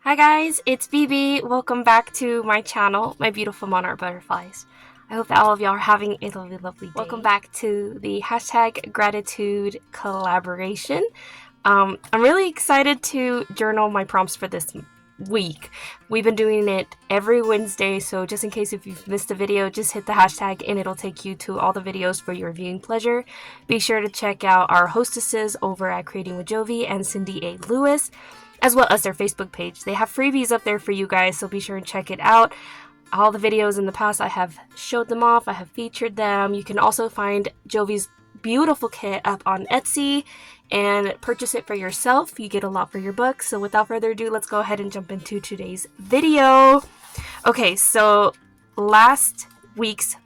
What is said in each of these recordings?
Hi guys, it's BB. Welcome back to my channel, my beautiful monarch butterflies. I hope that all of y'all are having a lovely day. Welcome back to the hashtag gratitude collaboration. I'm really excited to journal my prompts for this week. We've been doing it every Wednesday, so just in case if you've missed a video, just hit the hashtag and it'll take you to all the videos for your viewing pleasure. Be sure to check out our hostesses over at Creating with Jovi and Cindy A. Lewis, as well as their Facebook page. They have freebies up there for you guys, so be sure and check it out. All the videos in the past, I have showed them off, I have featured them. You can also find Jovi's beautiful kit up on Etsy and purchase it for yourself. You get a lot for your buck. So without further ado, let's go ahead and jump into today's video. Okay, so last week's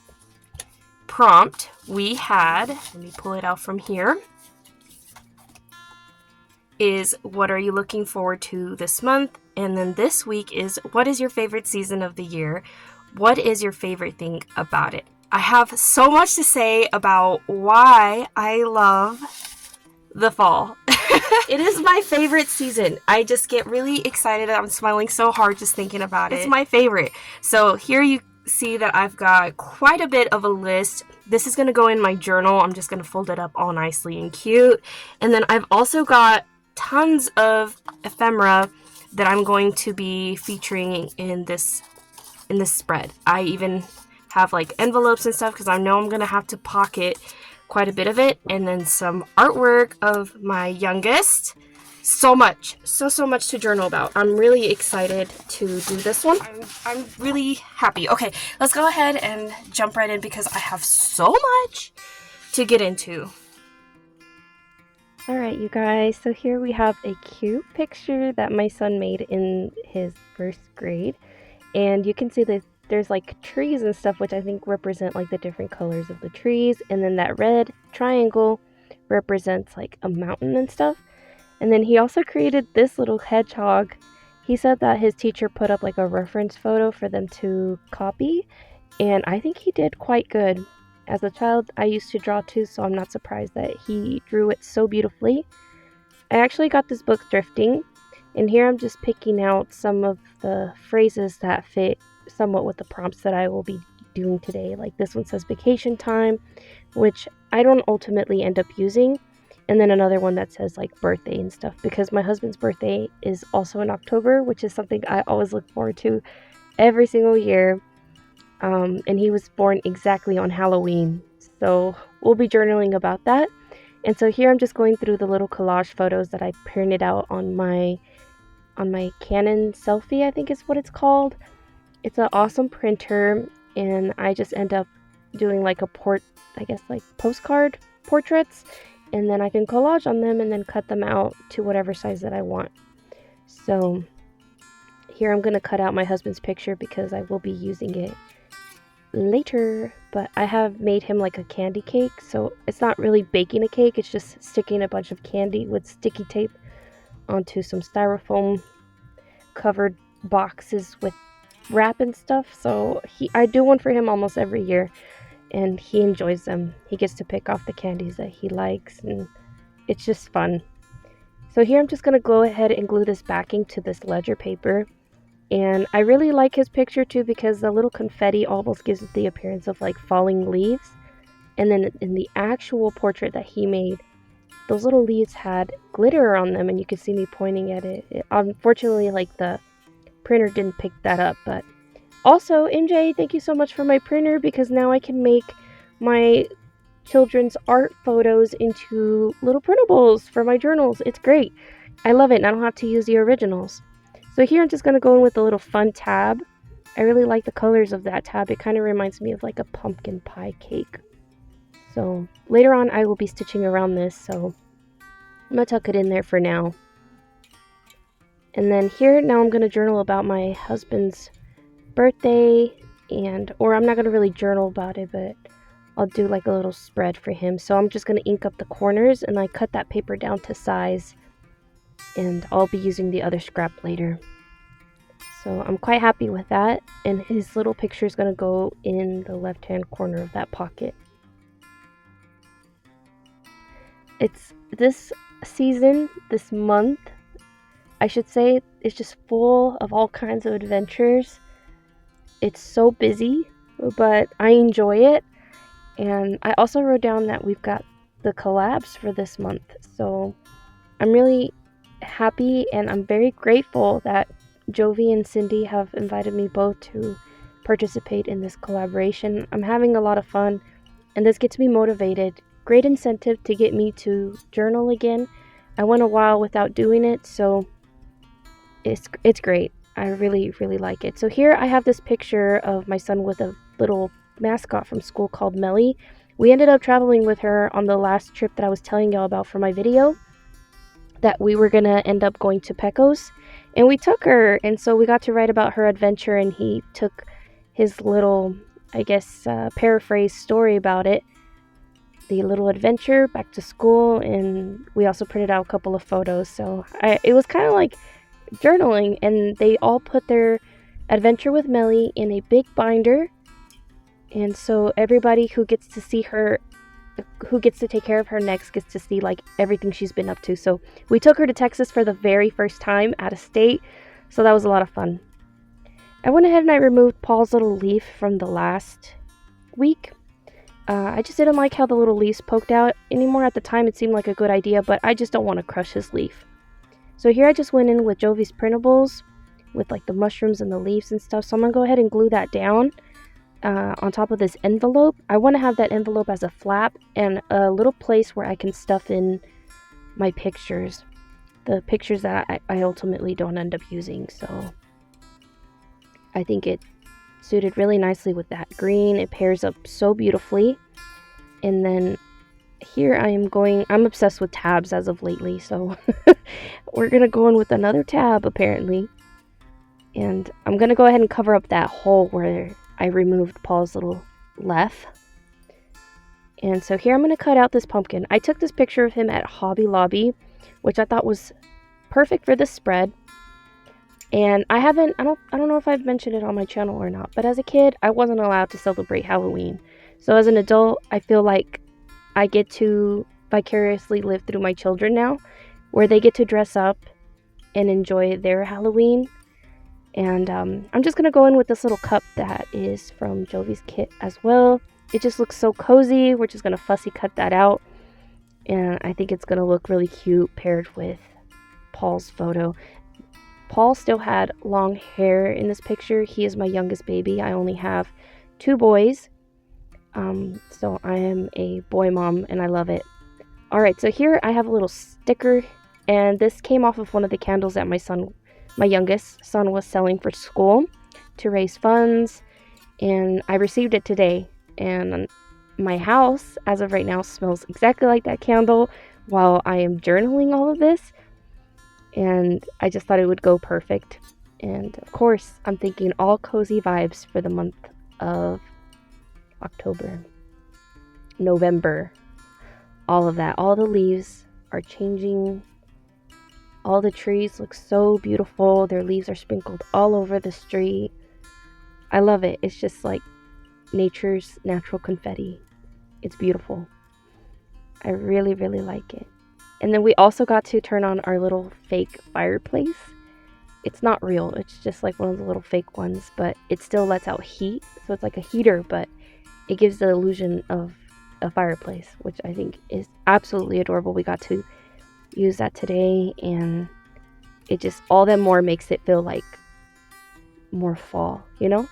prompt we had, let me pull it out from here, is what are you looking forward to this month? And then this week is what is your favorite season of the year? What is your favorite thing about it? I have so much to say about why I love the fall. It is my favorite season. I just get really excited. I'm smiling so hard just thinking about it. It's my favorite. So here you see that I've got quite a bit of a list. This is going to go in my journal. I'm just going to fold it up all nicely and cute. And then I've also got tons of ephemera that I'm going to be featuring in this spread. I even have like envelopes and stuff because I know I'm gonna have to pocket quite a bit of it, and then some artwork of my youngest. So much to journal about. I'm really excited to do this one. I'm really happy. Okay, let's go ahead and jump right in because I have so much to get into. Alright, you guys, so here we have a cute picture that my son made in his first grade, and you can see that there's like trees and stuff, which I think represent like the different colors of the trees, and then that red triangle represents like a mountain and stuff. And then he also created this little hedgehog. He said that his teacher put up like a reference photo for them to copy, and I think he did quite good. As a child, I used to draw too, so I'm not surprised that he drew it so beautifully. I actually got this book thrifting, and here I'm just picking out some of the phrases that fit somewhat with the prompts that I will be doing today. Like this one says vacation time, which I don't ultimately end up using. And then another one that says like birthday and stuff, because my husband's birthday is also in October, which is something I always look forward to every single year. And he was born exactly on Halloween, so we'll be journaling about that. And so here I'm just going through the little collage photos that I printed out on my Canon Selfie, I think is what it's called. It's an awesome printer, and I just end up doing like like postcard portraits, and then I can collage on them and then cut them out to whatever size that I want. So here I'm going to cut out my husband's picture because I will be using it later, but I have made him like a candy cake, so it's not really baking a cake, it's just sticking a bunch of candy with sticky tape onto some styrofoam covered boxes with wrap and stuff. So I do one for him almost every year, and he enjoys them. He gets to pick off the candies that he likes, and it's just fun. So here I'm just going to go ahead and glue this backing to this ledger paper. And I really like his picture too because the little confetti almost gives it the appearance of like falling leaves. And then in the actual portrait that he made, those little leaves had glitter on them, and you could see me pointing at it. Unfortunately, like the printer didn't pick that up. But also, MJ, thank you so much for my printer, because now I can make my children's art photos into little printables for my journals. It's great. I love it, and I don't have to use the originals. So here I'm just going to go in with a little fun tab. I really like the colors of that tab. It kind of reminds me of like a pumpkin pie cake. So later on I will be stitching around this, so I'm going to tuck it in there for now. And then here now I'm going to journal about my husband's birthday, or I'm not going to really journal about it, but I'll do like a little spread for him. So I'm just going to ink up the corners, and I cut that paper down to size, and I'll be using the other scrap later. So I'm quite happy with that, and his little picture is going to go in the left hand corner of that pocket. It's this season, this month, I should say it's just full of all kinds of adventures. It's so busy, but I enjoy it. And I also wrote down that we've got the collabs for this month. So I'm really happy and I'm very grateful that Jovi and Cindy have invited me both to participate in this collaboration. I'm having a lot of fun and this gets me motivated. Great incentive to get me to journal again. I went a while without doing it, so it's great. I really like it. So here I have this picture of my son with a little mascot from school called Melly. We ended up traveling with her on the last trip that I was telling y'all about for my video, that we were gonna end up going to Pecos, and we took her, and so we got to write about her adventure, and he took his little, I guess, paraphrase story about it, the little adventure back to school, and we also printed out a couple of photos. So it was kind of like journaling, and they all put their adventure with Melly in a big binder, and so everybody who gets to see her, who gets to take care of her next, gets to see like everything she's been up to. So we took her to Texas for the very first time out of state, so that was a lot of fun. I went ahead and I removed Paul's little leaf from the last week. I just didn't like how the little leaves poked out anymore. At the time it seemed like a good idea, but I just don't want to crush his leaf. So here I just went in with Jovi's printables with like the mushrooms and the leaves and stuff. So I'm going to go ahead and glue that down on top of this envelope. I want to have that envelope as a flap and a little place where I can stuff in my pictures. The pictures that I ultimately don't end up using. So I think it suited really nicely with that green. It pairs up so beautifully. And then here I'm obsessed with tabs as of lately, so we're gonna go in with another tab apparently. And I'm gonna go ahead and cover up that hole where I removed Paul's little leaf. And so here I'm gonna cut out this pumpkin. I took this picture of him at Hobby Lobby, which I thought was perfect for this spread. And I don't know if I've mentioned it on my channel or not, but as a kid, I wasn't allowed to celebrate Halloween. So as an adult, I feel like I get to vicariously live through my children now, where they get to dress up and enjoy their Halloween. And I'm just going to go in with this little cup that is from Jovi's kit as well. It just looks so cozy. We're just going to fussy cut that out. And I think it's going to look really cute paired with Paul's photo. Paul still had long hair in this picture. He is my youngest baby. I only have 2 boys. So I am a boy mom and I love it. Alright, so here I have a little sticker, and this came off of one of the candles that my youngest son was selling for school to raise funds, and I received it today, and my house as of right now smells exactly like that candle while I am journaling all of this, and I just thought it would go perfect. And of course I'm thinking all cozy vibes for the month of October, November, all of that. All the leaves are changing. All the trees look so beautiful. Their leaves are sprinkled all over the street. I love it. It's just like nature's natural confetti. It's beautiful. I really like it. And then we also got to turn on our little fake fireplace. It's not real. It's just like one of the little fake ones, but it still lets out heat. So it's like a heater, but it gives the illusion of a fireplace, which I think is absolutely adorable. We got to use that today, and it just all that more makes it feel like more fall, you know?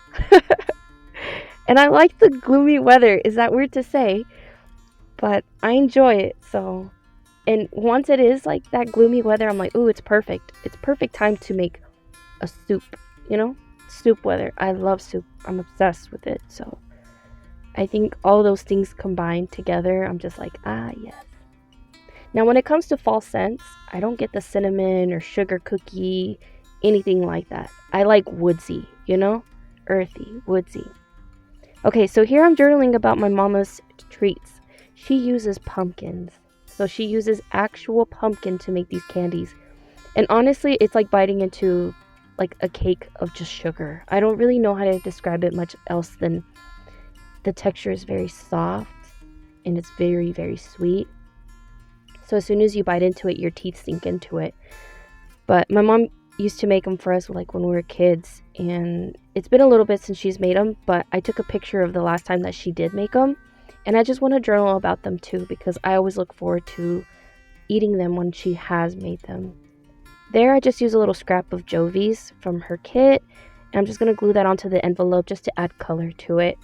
And I like the gloomy weather. Is that weird to say? But I enjoy it. So, and once it is like that gloomy weather, I'm like, ooh, it's perfect. It's perfect time to make a soup, you know? Soup weather. I love soup. I'm obsessed with it. So I think all those things combined together, I'm just like, ah, yes. Now, when it comes to fall scents, I don't get the cinnamon or sugar cookie, anything like that. I like woodsy, you know? Earthy, woodsy. Okay, so here I'm journaling about my mama's treats. She uses pumpkins. So she uses actual pumpkin to make these candies. And honestly, it's like biting into like a cake of just sugar. I don't really know how to describe it much else than the texture is very soft and it's very sweet. So as soon as you bite into it, your teeth sink into it. But my mom used to make them for us like when we were kids, and it's been a little bit since she's made them, but I took a picture of the last time that she did make them, and I just want to journal about them too, because I always look forward to eating them when she has made them. There I just use a little scrap of Jovi's from her kit, and I'm just going to glue that onto the envelope just to add color to it,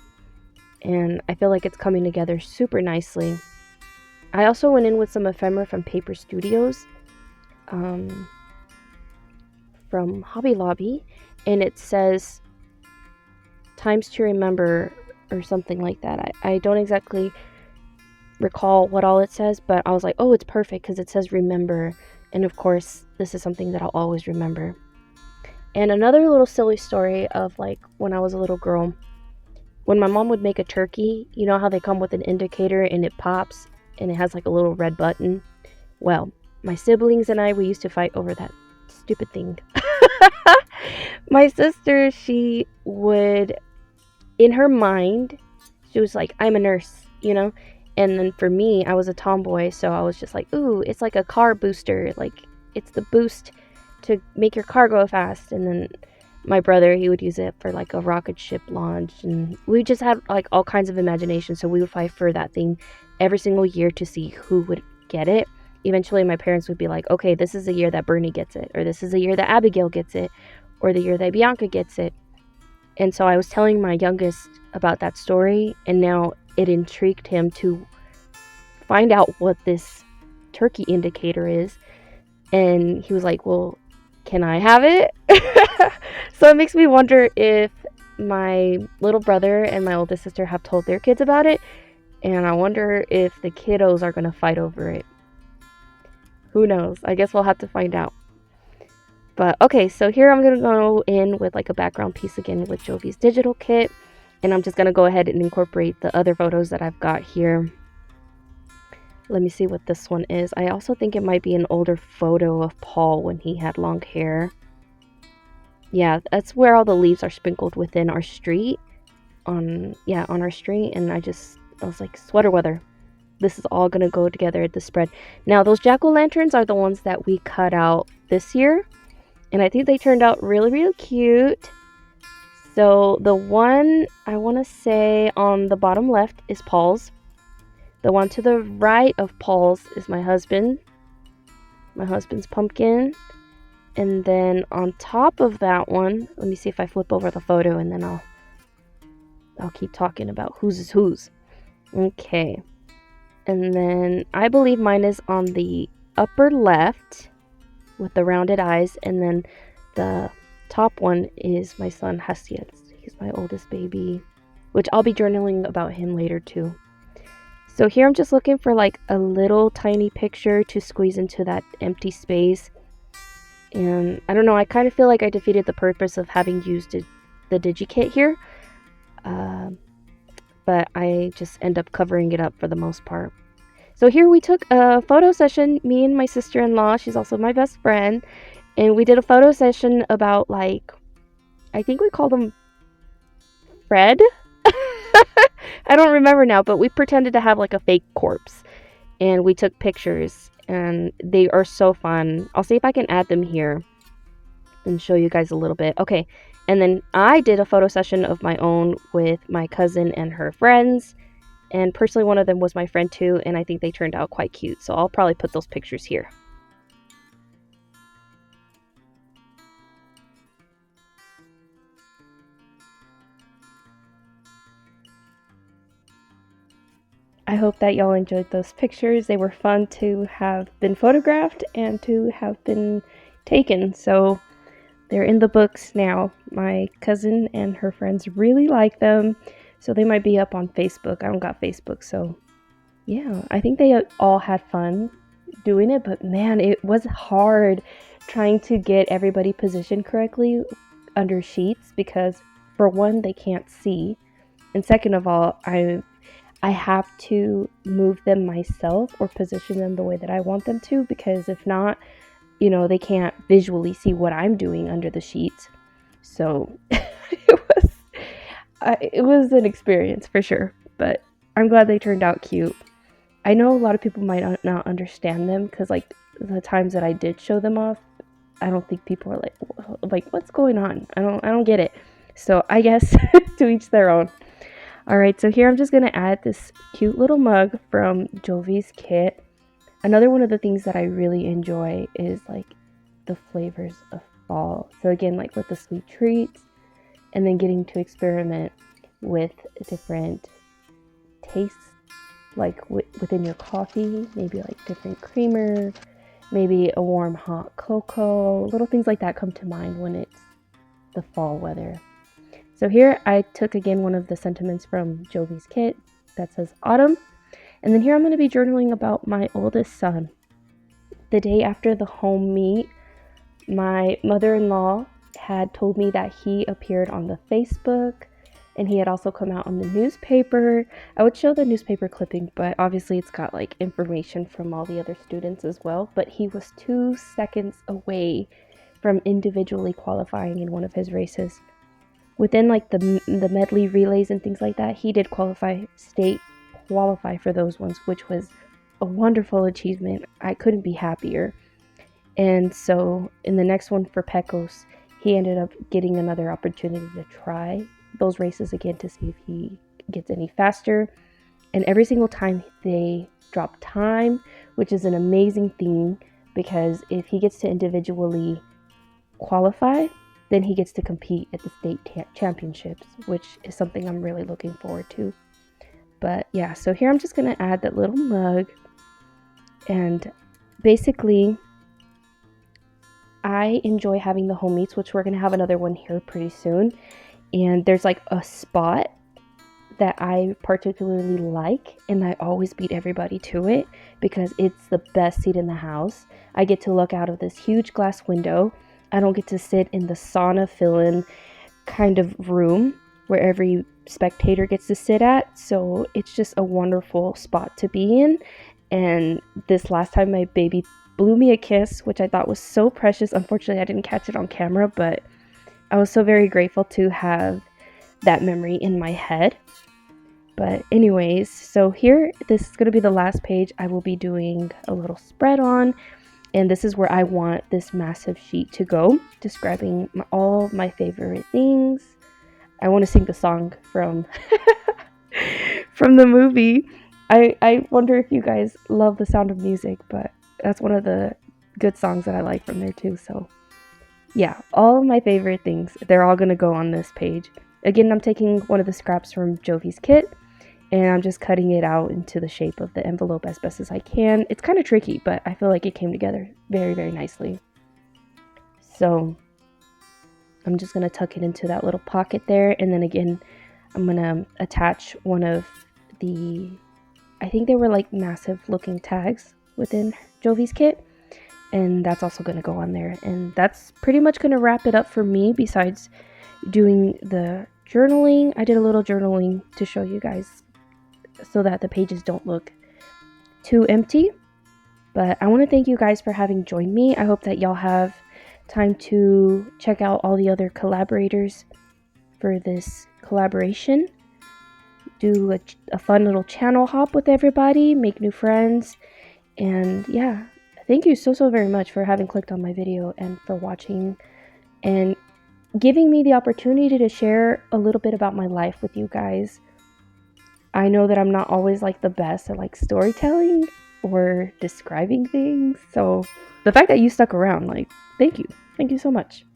and I feel like it's coming together super nicely. I also went in with some ephemera from Paper Studios, from Hobby Lobby, and it says times to remember or something like that. I don't exactly recall what all it says, but I was like, oh, it's perfect because it says remember, and of course this is something that I'll always remember. And another little silly story of like when I was a little girl, when my mom would make a turkey, you know how they come with an indicator and it pops and it has like a little red button? Well, my siblings and I, we used to fight over that stupid thing. My sister, she would, in her mind, she was like, I'm a nurse, you know? And then for me, I was a tomboy, so I was just like, ooh, it's like a car booster. Like, it's the boost to make your car go fast. And then my brother, he would use it for like a rocket ship launch. And we just had like all kinds of imagination, so we would fight for that thing every single year to see who would get it. Eventually, my parents would be like, okay, this is the year that Bernie gets it, or this is the year that Abigail gets it, or the year that Bianca gets it. And so I was telling my youngest about that story, and now it intrigued him to find out what this turkey indicator is. And he was like, well, can I have it? So it makes me wonder if my little brother and my oldest sister have told their kids about it, and I wonder if the kiddos are going to fight over it. Who knows? I guess we'll have to find out. But okay, so here I'm going to go in with like a background piece again with Jovi's digital kit. And I'm just going to go ahead and incorporate the other photos that I've got here. Let me see what this one is. I also think it might be an older photo of Paul when he had long hair. Yeah, that's where all the leaves are sprinkled within our street. On our street. And I was like, sweater weather. This is all going to go together at the spread. Now, those jack-o'-lanterns are the ones that we cut out this year. And I think they turned out really, really cute. So the one I want to say on the bottom left is Paul's. The one to the right of Paul's is my husband's pumpkin. And then on top of that one, let me see if I flip over the photo and then I'll keep talking about whose is whose. Okay. And then I believe mine is on the upper left with the rounded eyes. And then the top one is my son Hesiod. He's my oldest baby, which I'll be journaling about him later too. So here I'm just looking for like a little tiny picture to squeeze into that empty space. And I don't know, I kind of feel like I defeated the purpose of having used the DigiKit here. But I just end up covering it up for the most part. So here we took a photo session, me and my sister-in-law, she's also my best friend, and we did a photo session about like, I think we called him Fred? I don't remember now, but we pretended to have like a fake corpse, and we took pictures, and they are so fun. I'll see if I can add them here and show you guys a little bit. Okay, and then I did a photo session of my own with my cousin and her friends. And personally, one of them was my friend too, and I think they turned out quite cute. So I'll probably put those pictures here. I hope that y'all enjoyed those pictures. They were fun to have been photographed and to have been taken. So they're in the books now. My cousin and her friends really like them. So they might be up on Facebook. I don't got Facebook, so yeah, I think they all had fun doing it, but man, it was hard trying to get everybody positioned correctly under sheets because for one, they can't see, and second of all, I have to move them myself or position them the way that I want them to, because if not, you know, they can't visually see what I'm doing under the sheets. So it was an experience for sure, but I'm glad they turned out cute. I know a lot of people might not understand them because like the times that I did show them off, I don't think people are like what's going on? I don't get it. So I guess to each their own. All right, so here I'm just gonna add this cute little mug from Jovi's kit. Another one of the things that I really enjoy is like the flavors of fall. So again, like with the sweet treats, and then getting to experiment with different tastes, like within your coffee, maybe like different creamer, maybe a warm hot cocoa. Little things like that come to mind when it's the fall weather. So here I took again one of the sentiments from Jovi's kit that says autumn. And then here I'm going to be journaling about my oldest son. The day after the home meet, my mother-in-law had told me that he appeared on the Facebook and he had also come out on the newspaper. I would show the newspaper clipping, but obviously it's got like information from all the other students as well. But he was 2 seconds away from individually qualifying in one of his races. Within like the medley relays and things like that, he did state qualify for those ones, which was a wonderful achievement. I couldn't be happier. And so in the next one for Pecos, he ended up getting another opportunity to try those races again to see if he gets any faster. And every single time they drop time, which is an amazing thing, because if he gets to individually qualify, then he gets to compete at the state championships, which is something I'm really looking forward to. But yeah, so here I'm just going to add that little mug. And basically, I enjoy having the home meets, which we're going to have another one here pretty soon. And there's like a spot that I particularly like, and I always beat everybody to it because it's the best seat in the house. I get to look out of this huge glass window. I don't get to sit in the sauna fill-in kind of room where every spectator gets to sit at. So it's just a wonderful spot to be in. And this last time my baby blew me a kiss, which I thought was so precious. Unfortunately, I didn't catch it on camera, but I was so very grateful to have that memory in my head. But anyways, so here, this is going to be the last page I will be doing a little spread on. And this is where I want this massive sheet to go, describing all my favorite things. I want to sing the song from from the movie. I wonder if you guys love the sound of music, but that's one of the good songs that I like from there too. So yeah, all of my favorite things, they're all going to go on this page. Again, I'm taking one of the scraps from Jovi's kit, and I'm just cutting it out into the shape of the envelope as best as I can. It's kind of tricky, but I feel like it came together very, very nicely. So I'm just going to tuck it into that little pocket there. And then again, I'm going to attach one of the, I think they were like massive looking tags within Jovi's kit. And that's also going to go on there. And that's pretty much going to wrap it up for me besides doing the journaling. I did a little journaling to show you guys so that the pages don't look too empty. But I want to thank you guys for having joined me. I hope that y'all have time to check out all the other collaborators for this collaboration. Do a fun little channel hop with everybody, make new friends, and yeah, thank you so very much for having clicked on my video and for watching and giving me the opportunity to share a little bit about my life with you guys. I know that I'm not always like the best at like storytelling or describing things, so the fact that you stuck around, like, thank you so much.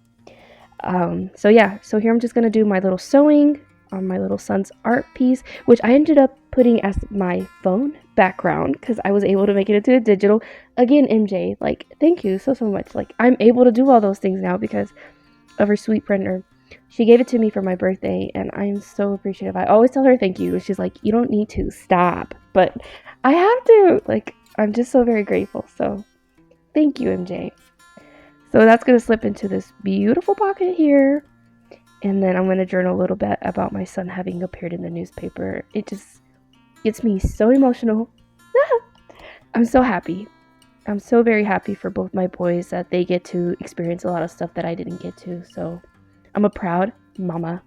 So yeah, so here I'm just gonna do my little sewing on my little son's art piece, which I ended up putting as my phone background because I was able to make it into a digital. Again, MJ, like, thank you so much. Like, I'm able to do all those things now because of her sweet printer. She gave it to me for my birthday, and I'm so appreciative. I always tell her thank you. She's like, you don't need to, stop. But I have to. Like, I'm just so very grateful. So thank you, MJ. So that's going to slip into this beautiful pocket here. And then I'm going to journal a little bit about my son having appeared in the newspaper. It just gets me so emotional. I'm so happy. I'm so very happy for both my boys that they get to experience a lot of stuff that I didn't get to. So I'm a proud mama.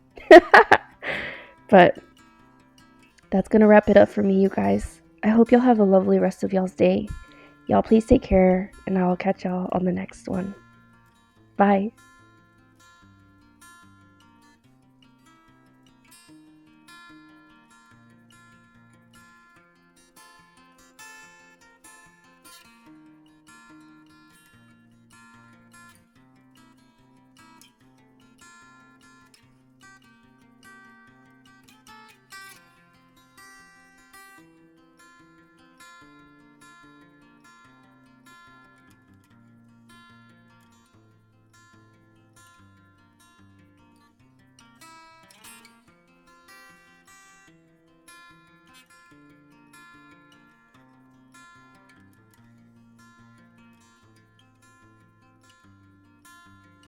But that's going to wrap it up for me, you guys. I hope y'all have a lovely rest of y'all's day. Y'all please take care, and I will catch y'all on the next one. Bye.